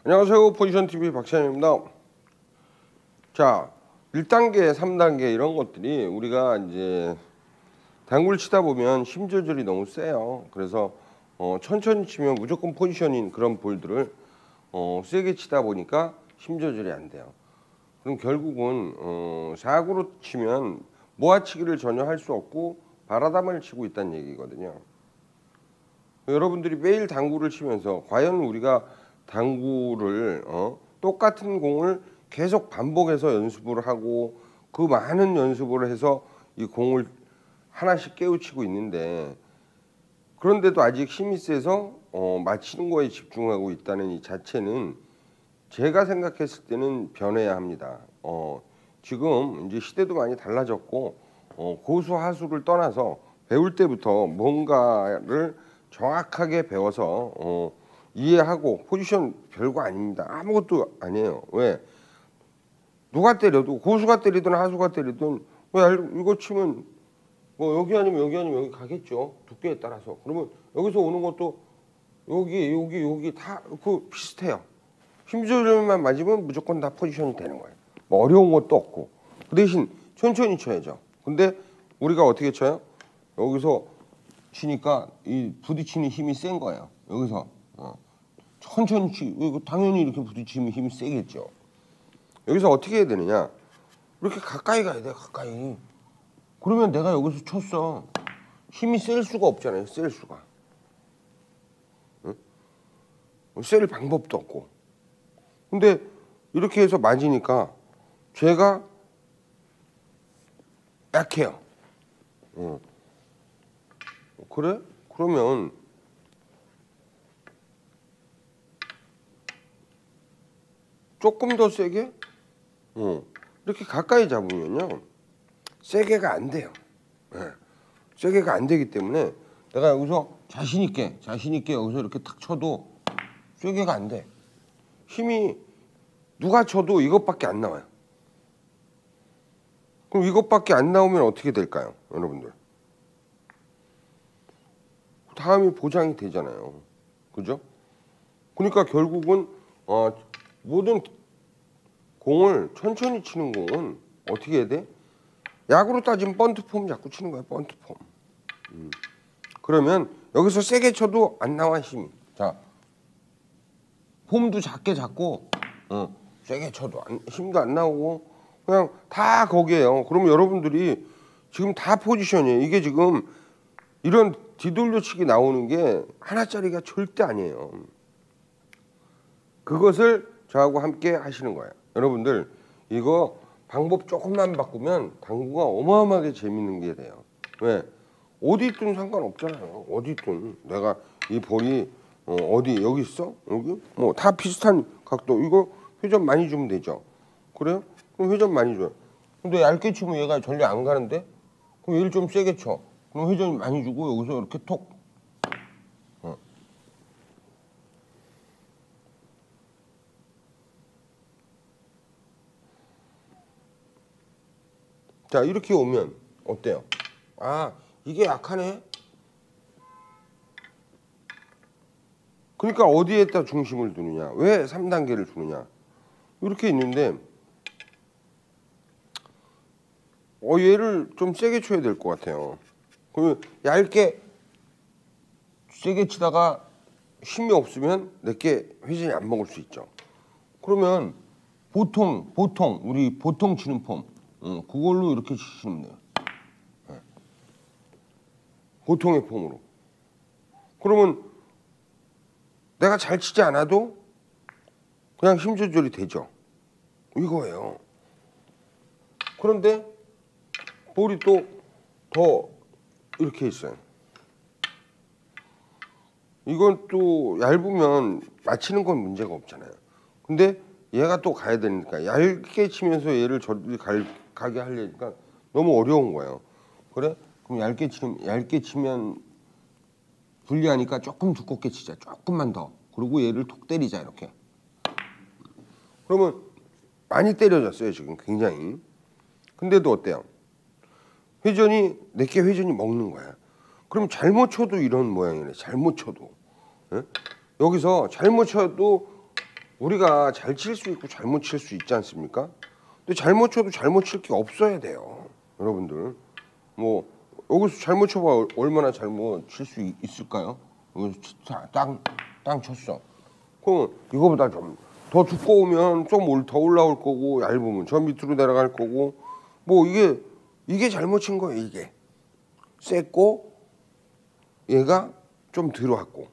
안녕하세요. 포지션TV 박찬현입니다. 자, 1단계, 3단계 이런 것들이 우리가 이제 당구를 치다 보면 힘 조절이 너무 세요. 그래서 천천히 치면 무조건 포지션인 그런 볼들을 세게 치다 보니까 힘 조절이 안 돼요. 그럼 결국은 4구로 치면 모아치기를 전혀 할 수 없고 바라담을 치고 있다는 얘기거든요. 여러분들이 매일 당구를 치면서 과연 우리가 당구를 똑같은 공을 계속 반복해서 연습을 하고 그 많은 연습을 해서 이 공을 하나씩 깨우치고 있는데, 그런데도 아직 힘이 세서 맞히는 거에 집중하고 있다는 이 자체는 제가 생각했을 때는 변해야 합니다. 지금 이제 시대도 많이 달라졌고 고수 하수를 떠나서 배울 때부터 뭔가를 정확하게 배워서 이해하고, 포지션 별거 아닙니다. 아무것도 아니에요. 왜? 누가 때려도, 고수가 때리든 하수가 때리든 왜 이거 치면 뭐 여기 아니면 여기 가겠죠. 두께에 따라서. 그러면 여기서 오는 것도 여기 다 그 비슷해요. 힘 조절만 맞으면 무조건 다 포지션이 되는 거예요. 뭐 어려운 것도 없고. 그 대신 천천히 쳐야죠. 근데 우리가 어떻게 쳐요? 여기서 치니까 이 부딪히는 힘이 센 거예요. 여기서 천천히 이거 당연히 이렇게 부딪히면 힘이 세겠죠. 여기서 어떻게 해야 되느냐? 이렇게 가까이 가야 돼. 가까이. 그러면 내가 여기서 쳤어. 힘이 셀 수가 없잖아요. 셀 수가. 응? 셀 방법도 없고. 근데 이렇게 해서 맞으니까 제가 약해요. 그래? 그러면 조금 더 세게 이렇게 가까이 잡으면요 세게가 안 돼요. 세게가 안 되기 때문에 내가 여기서 자신 있게 여기서 이렇게 탁 쳐도 세게가 안 돼. 힘이 누가 쳐도 이것밖에 안 나와요. 그럼 이것밖에 안 나오면 어떻게 될까요, 여러분들? 다음이 보장이 되잖아요. 그죠? 그러니까 결국은 모든 공을 천천히 치는 공은 어떻게 해야 돼? 야구로 따지면 번트폼 자꾸 치는 거야. 번트폼. 그러면 여기서 세게 쳐도 안 나와, 힘이. 자, 폼도 작게 잡고 세게 쳐도 힘도 안 나오고 그냥 다 거기에요. 그러면 여러분들이 지금 다 포지션이에요. 이게 지금 이런 뒤돌려치기 나오는 게 하나짜리가 절대 아니에요. 그것을 저하고 함께 하시는 거예요. 여러분들 이거 방법 조금만 바꾸면 당구가 어마어마하게 재밌는 게 돼요. 왜? 어디 있든 상관없잖아요. 어디 있든 내가 이 볼이 어디 여기 있어? 여기? 뭐 다 비슷한 각도. 이거 회전 많이 주면 되죠. 그래요? 그럼 회전 많이 줘요. 근데 얇게 치면 얘가 전혀 안 가는데? 그럼 얘를 좀 세게 쳐. 그럼 회전이 많이 주고 여기서 이렇게 톡. 자, 이렇게 오면 어때요? 아, 이게 약하네? 그러니까 어디에다 중심을 두느냐? 왜 3단계를 주느냐? 이렇게 있는데 얘를 좀 세게 쳐야 될 것 같아요. 그러면 얇게 세게 치다가 힘이 없으면 내게 회전이 안 먹을 수 있죠. 그러면 우리 보통 치는 폼 그걸로 이렇게 치시면 돼요. 보통의 폼으로. 그러면 내가 잘 치지 않아도 그냥 힘 조절이 되죠. 이거예요. 그런데 볼이 또 더 이렇게 있어요. 이건 또 얇으면 맞히는 건 문제가 없잖아요. 근데 얘가 또 가야 되니까 얇게 치면서 얘를 저리 가게 하려니까 너무 어려운 거예요. 그래? 그럼 얇게 치면 불리하니까 조금 두껍게 치자. 조금만 더. 그리고 얘를 톡 때리자, 이렇게. 그러면 많이 때려졌어요, 지금 굉장히. 근데도 어때요? 내게 회전이 먹는 거야. 그럼 잘못 쳐도 이런 모양이네. 잘못 쳐도. 예? 여기서 잘못 쳐도 우리가 잘 칠 수 있고 잘못 칠 수 있지 않습니까? 근데 잘못 쳐도 잘못 칠 게 없어야 돼요, 여러분들. 뭐 여기서 잘못 쳐봐 얼마나 잘못 칠 수 있을까요? 여기서 땅 쳤어. 그럼 이거보다 좀 더 두꺼우면 좀 더 올라올 거고, 얇으면 저 밑으로 내려갈 거고, 뭐 이게 잘못 친 거예요. 이게 셌고 얘가 좀 들어왔고.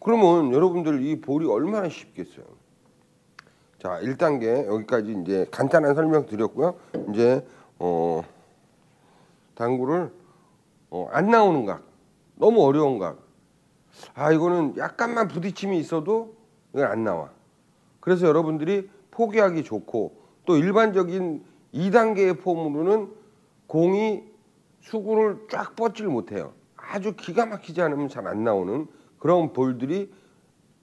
그러면 여러분들 이 볼이 얼마나 쉽겠어요. 자, 1단계 여기까지 이제 간단한 설명 드렸고요. 이제 당구를 안 나오는 각, 너무 어려운 각. 이거는 약간만 부딪힘이 있어도 이건 안 나와. 그래서 여러분들이 포기하기 좋고, 또 일반적인 2단계의 폼으로는 공이 수구를 쫙 뻗질 못해요. 아주 기가 막히지 않으면 잘 안 나오는 그런 볼들이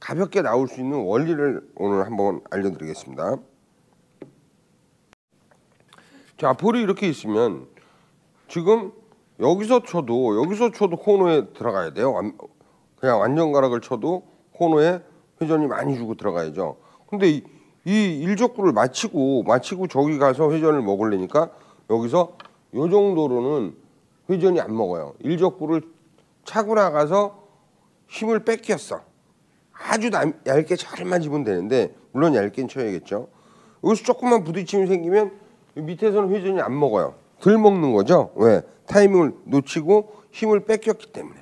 가볍게 나올 수 있는 원리를 오늘 한번 알려드리겠습니다. 자, 볼이 이렇게 있으면 지금 여기서 쳐도 코너에 들어가야 돼요. 그냥 완전가락을 쳐도 코너에 회전이 많이 주고 들어가야죠. 근데 이 일족구를 마치고 저기 가서 회전을 먹으려니까 여기서 요 정도로는 회전이 안 먹어요. 일족구를 차고 나가서 힘을 뺏겼어. 아주 얇게 잘만 집으면 되는데, 물론 얇게 쳐야겠죠. 여기서 조금만 부딪힘이 생기면 밑에서는 회전이 안 먹어요. 덜 먹는 거죠. 왜? 타이밍을 놓치고 힘을 뺏겼기 때문에.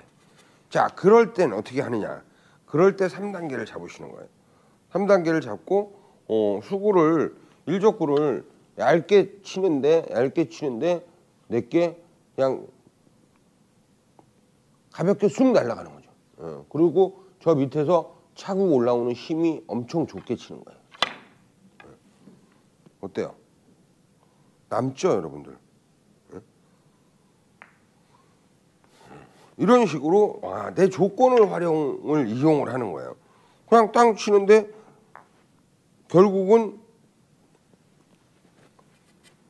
자, 그럴 땐 어떻게 하느냐. 그럴 때 3단계를 잡으시는 거예요. 3단계를 잡고 수구를, 일족구를 얇게 치는데 내게 그냥 가볍게 쑥 날아가는 거죠. 그리고 저 밑에서 차고 올라오는 힘이 엄청 좋게 치는 거예요. 어때요? 남죠, 여러분들? 이런 식으로 내 조건을 이용을 하는 거예요. 그냥 땅 치는데 결국은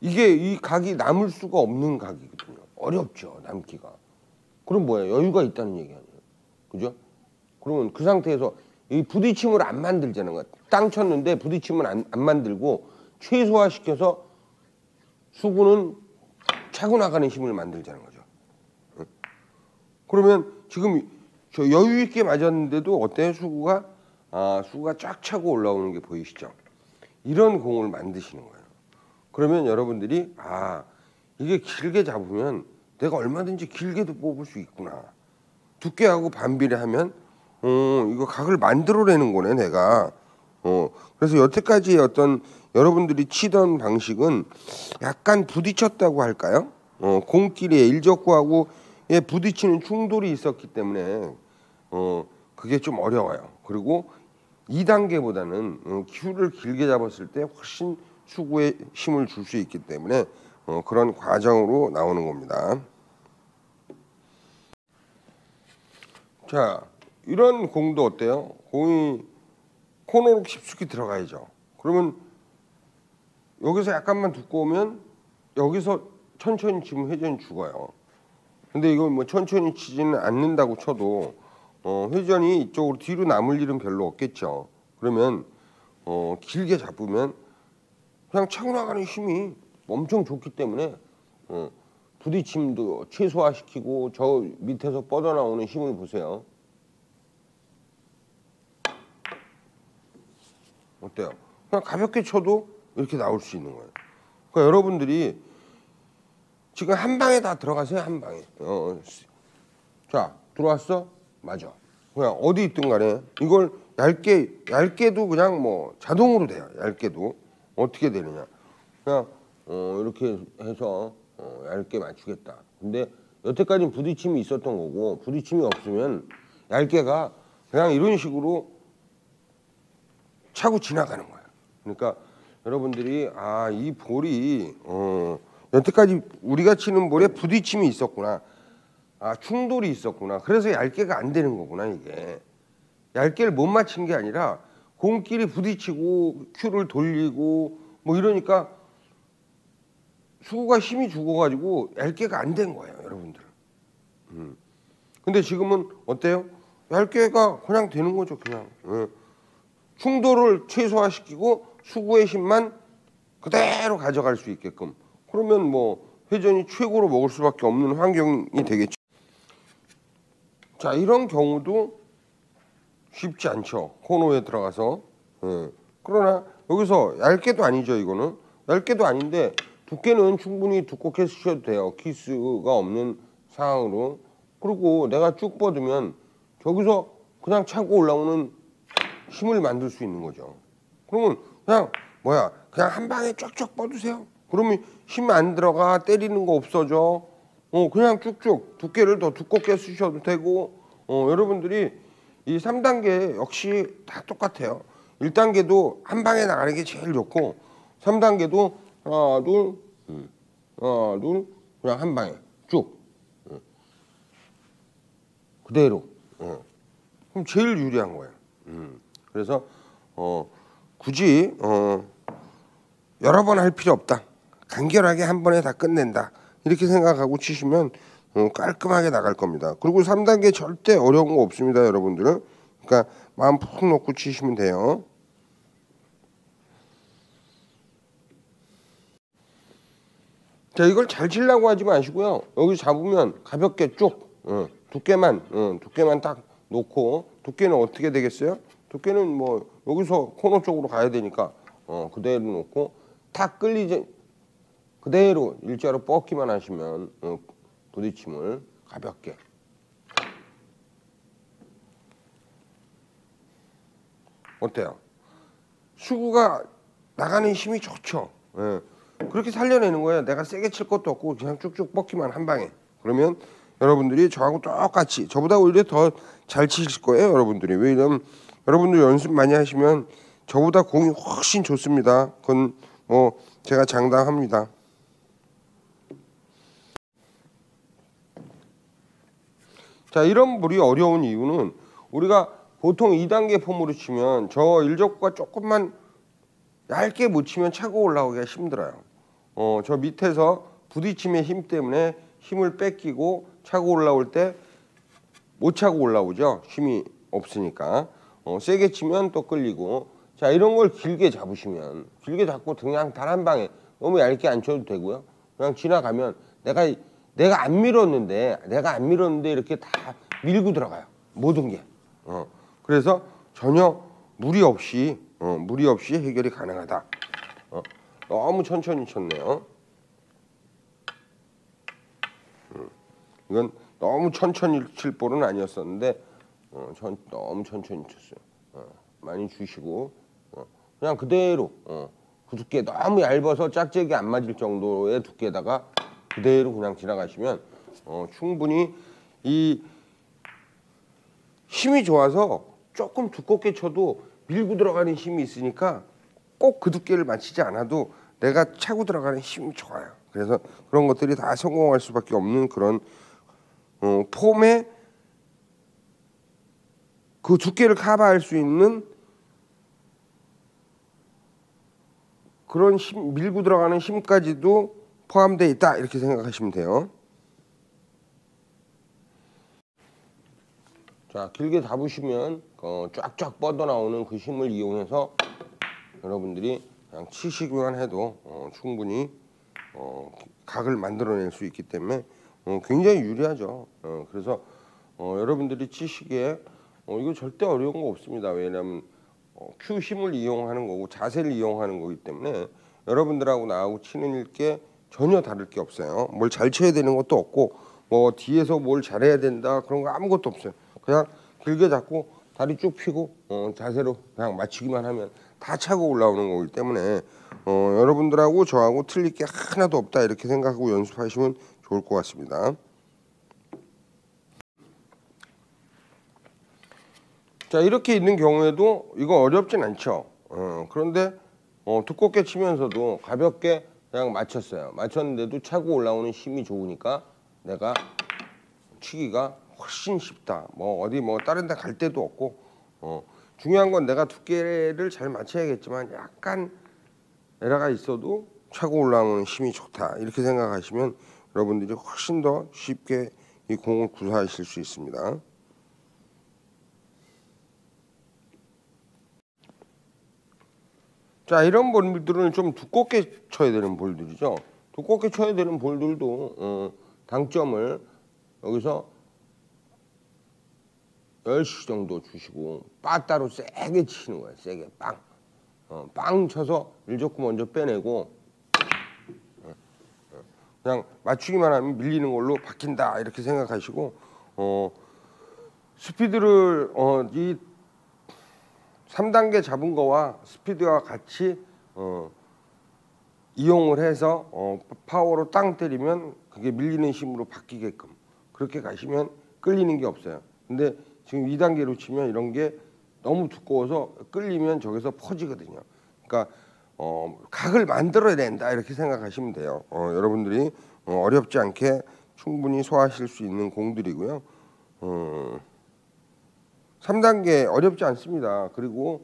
이 각이 남을 수가 없는 각이거든요. 어렵죠, 남기가. 그럼 뭐예요? 여유가 있다는 얘기 아니에요. 그죠? 그러면 그 상태에서 이 부딪힘을 안 만들자는 거야. 땅 쳤는데 부딪힘을 안 만들고 최소화시켜서 수구는 차고 나가는 힘을 만들자는 거죠. 그러면 지금 저 여유 있게 맞았는데도 어때요? 수구가 쫙 차고 올라오는 게 보이시죠? 이런 공을 만드시는 거예요. 그러면 여러분들이 이게 길게 잡으면 내가 얼마든지 길게도 뽑을 수 있구나. 두께하고 반비례하면 이거 각을 만들어내는 거네, 내가. 그래서 여태까지 어떤 여러분들이 치던 방식은 약간 부딪혔다고 할까요? 공끼리의 일적구하고 부딪히는 충돌이 있었기 때문에 그게 좀 어려워요. 그리고 2단계보다는 큐를 길게 잡았을 때 훨씬 수구에 힘을 줄 수 있기 때문에 그런 과정으로 나오는 겁니다. 자, 이런 공도 어때요? 공이 코너로 깊숙이 들어가야죠. 그러면 여기서 약간만 두꺼우면 여기서 천천히 치면 회전이 죽어요. 근데 이걸 뭐 천천히 치지는 않는다고 쳐도 회전이 이쪽으로 뒤로 남을 일은 별로 없겠죠. 그러면 길게 잡으면 그냥 차고 나가는 힘이 엄청 좋기 때문에 부딪힘도 최소화시키고 저 밑에서 뻗어나오는 힘을 보세요. 어때요? 그냥 가볍게 쳐도 이렇게 나올 수 있는 거예요. 그러니까 여러분들이 지금 한 방에 다 들어가세요. 한 방에. 자, 들어왔어? 맞아. 그냥 어디 있든 간에 이걸 얇게도 그냥 뭐 자동으로 돼요. 얇게도. 어떻게 되느냐. 그냥 이렇게 해서 얇게 맞추겠다. 근데 여태까지는 부딪힘이 있었던 거고, 부딪힘이 없으면 얇게가 그냥 이런 식으로 차고 지나가는 거예요. 그러니까 여러분들이 이 볼이 여태까지 우리가 치는 볼에 부딪힘이 있었구나. 충돌이 있었구나. 그래서 얇게가 안 되는 거구나, 이게. 얇게를 못 맞힌 게 아니라 공끼리 부딪히고 큐를 돌리고 뭐 이러니까 수구가 힘이 죽어가지고 얇게가 안 된 거예요, 여러분들. 근데 지금은 어때요? 얇게가 그냥 되는 거죠, 그냥. 충돌을 최소화시키고 수구의 힘만 그대로 가져갈 수 있게끔. 그러면 뭐 회전이 최고로 먹을 수밖에 없는 환경이 되겠죠. 자, 이런 경우도 쉽지 않죠. 코너에 들어가서. 예. 그러나 여기서 얇게도 아니죠. 이거는 얇게도 아닌데 두께는 충분히 두껍게 쓰셔도 돼요. 키스가 없는 상황으로. 그리고 내가 쭉 뻗으면 저기서 그냥 차고 올라오는 힘을 만들 수 있는 거죠. 그러면 그냥 그냥 한 방에 쫙쫙 뻗으세요. 그러면 힘 안 들어가, 때리는 거 없어져. 그냥 쭉쭉 두께를 더 두껍게 쓰셔도 되고. 여러분들이 이 3단계 역시 다 똑같아요. 1단계도 한 방에 나가는 게 제일 좋고 3단계도 하나 둘 그냥 한 방에 쭉 그대로. 그럼 제일 유리한 거예요. 그래서 굳이 여러 번 할 필요 없다. 간결하게 한 번에 다 끝낸다. 이렇게 생각하고 치시면 깔끔하게 나갈 겁니다. 그리고 3단계 절대 어려운 거 없습니다, 여러분들은. 그러니까 마음 푹 놓고 치시면 돼요. 자, 이걸 잘 치려고 하지 마시고요. 여기 잡으면 가볍게 쭉 두께만 딱 놓고. 두께는 어떻게 되겠어요? 두께는 뭐 여기서 코너 쪽으로 가야 되니까 그대로 놓고 탁 끌리지 그대로 일자로 뻗기만 하시면 부딪힘을 가볍게. 어때요? 수구가 나가는 힘이 좋죠. 예. 그렇게 살려내는 거예요. 내가 세게 칠 것도 없고 그냥 쭉쭉 뻗기만 한 방에. 그러면 여러분들이 저하고 똑같이, 저보다 오히려 더 잘 치실 거예요, 여러분들이. 왜냐면 여러분들 연습 많이 하시면 저보다 공이 훨씬 좋습니다. 그건 뭐 제가 장담합니다. 자, 이런 물이 어려운 이유는 우리가 보통 2단계 폼으로 치면 저 일적구가 조금만 얇게 못 치면 차고 올라오기가 힘들어요. 저 밑에서 부딪힘의 힘 때문에 힘을 뺏기고 차고 올라올 때 못 차고 올라오죠. 힘이 없으니까. 세게 치면 또 끌리고. 자, 이런 걸 길게 잡으시면, 길게 잡고 그냥 단 한 방에 너무 얇게 안 쳐도 되고요. 그냥 지나가면 내가 안 밀었는데 이렇게 다 밀고 들어가요. 모든 게. 그래서 전혀 무리 없이 해결이 가능하다. 너무 천천히 쳤네요. 이건 너무 천천히 칠 볼은 아니었었는데 너무 천천히 쳤어요. 많이 주시고 그냥 그대로 그 두께 너무 얇아서 짝짝이 안 맞을 정도의 두께에다가 그대로 그냥 지나가시면 충분히 이 힘이 좋아서 조금 두껍게 쳐도 밀고 들어가는 힘이 있으니까 꼭 그 두께를 맞추지 않아도 내가 차고 들어가는 힘이 좋아요. 그래서 그런 것들이 다 성공할 수밖에 없는 그런 폼의 그 두께를 커버할 수 있는 그런 힘, 밀고 들어가는 힘까지도 포함되어 있다. 이렇게 생각하시면 돼요. 자, 길게 잡으시면 쫙쫙 뻗어 나오는 그 힘을 이용해서 여러분들이 그냥 치시기만 해도 충분히 각을 만들어낼 수 있기 때문에 굉장히 유리하죠. 그래서 여러분들이 치시기에 이거 절대 어려운 거 없습니다. 왜냐하면 큐 힘을 이용하는 거고 자세를 이용하는 거기 때문에 여러분들하고 나하고 치는 게 전혀 다를 게 없어요. 뭘 잘 쳐야 되는 것도 없고 뭐 뒤에서 뭘 잘해야 된다 그런 거 아무것도 없어요. 그냥 길게 잡고 다리 쭉 펴고 자세로 그냥 맞추기만 하면 다 차고 올라오는 거기 때문에 여러분들하고 저하고 틀릴 게 하나도 없다 이렇게 생각하고 연습하시면 좋을 것 같습니다. 자, 이렇게 있는 경우에도 이거 어렵진 않죠. 그런데 두껍게 치면서도 가볍게 그냥 맞췄어요. 맞췄는데도 차고 올라오는 힘이 좋으니까 내가 치기가 훨씬 쉽다. 뭐 어디 뭐 다른 데 갈 데도 없고 중요한 건 내가 두께를 잘 맞춰야겠지만 약간 에러가 있어도 차고 올라오는 힘이 좋다. 이렇게 생각하시면 여러분들이 훨씬 더 쉽게 이 공을 구사하실 수 있습니다. 자, 이런 볼들은 좀 두껍게 쳐야 되는 볼들이죠. 두껍게 쳐야 되는 볼들도 당점을 여기서 10시 정도 주시고 빠따로 세게 치는 거예요. 세게 빵. 빵 쳐서 일적구 먼저 빼내고 그냥 맞추기만 하면 밀리는 걸로 바뀐다 이렇게 생각하시고 스피드를 이 3단계 잡은 거와 스피드와 같이 이용을 해서 파워로 땅 때리면 그게 밀리는 힘으로 바뀌게끔 그렇게 가시면 끌리는 게 없어요. 근데 지금 2단계로 치면 이런 게 너무 두꺼워서 끌리면 저기서 퍼지거든요. 그러니까 각을 만들어야 된다 이렇게 생각하시면 돼요. 여러분들이 어렵지 않게 충분히 소화하실 수 있는 공들이고요. 3단계 어렵지 않습니다. 그리고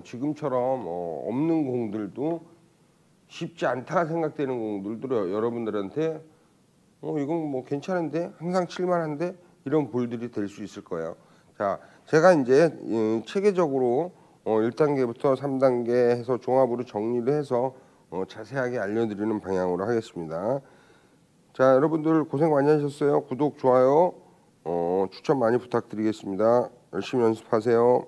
지금처럼 없는 공들도 쉽지 않다 생각되는 공들도 여러분들한테 이건 뭐 괜찮은데 항상 칠만한데 이런 볼들이 될 수 있을 거예요. 자, 제가 이제 체계적으로 1단계부터 3단계 해서 종합으로 정리를 해서 자세하게 알려드리는 방향으로 하겠습니다. 자, 여러분들 고생 많이 하셨어요. 구독, 좋아요, 추천 많이 부탁드리겠습니다. 열심히 연습하세요.